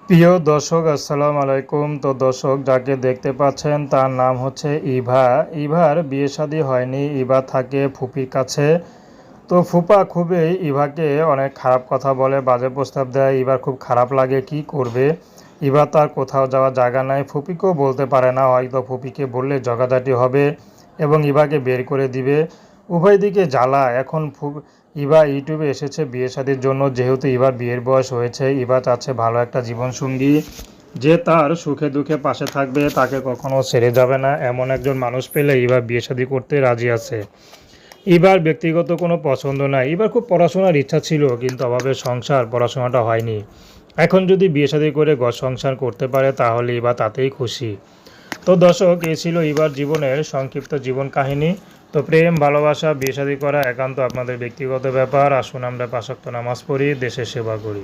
প্রিয় দর্শক আসসালামু আলাইকুম। তো দর্শক যাকে দেখতে পাচ্ছেন তার নাম হচ্ছে ইভা। ইভার বিয়ে শাদী হয়নি, ইভা থাকে ফুপির কাছে। তো ফুপা খুবই ইভাকে অনেক খারাপ কথা বলে, বাজে প্রস্তাব দেয়। ইভার খুব খারাপ লাগে, কি করবে। ইভা তার কোথাও যাওয়ার জায়গা নাই, ফুপিকেও বলতে পারে না, হয়তো ফুপিকে বললে ঝগড়াঝাটি হবে এবং ইভাকে বের করে দিবে। উভয় দিকে জ্বালা। এখন ইভা ইউটিউবে এসেছে বিয়ে শাদীর জন্য, যেহেতু ইভার বিয়ের বয়স হয়েছে। ইভা চাচ্ছে ভালো একটা জীবনসঙ্গী, যে তার সুখে দুঃখে পাশে থাকবে, তাকে কখনো ছেড়ে যাবে না, এমন একজন মানুষ পেলে ইভা বিয়ে শাদী করতে রাজি আছে। এবার ব্যক্তিগত কোনো পছন্দ নাই। এবার খুব পড়াশোনার ইচ্ছা ছিল, কিন্তু অভাবের সংসার, পড়াশোনাটা হয়নি। এখন যদি বিয়ে শাদী করে ঘর সংসার করতে পারে তাহলে এবার তাতেই খুশি। তো দর্শক, এই ছিল এবার জীবনের সংক্ষিপ্ত জীবন কাহিনী। তো প্রেম, ভালোবাসা, বিয়ে শাদী করা একান্ত আপনাদের ব্যক্তিগত ব্যাপার। আসুন আমরা ৫ ওয়াক্ত নামাজ পড়ি, দেশের সেবা করি।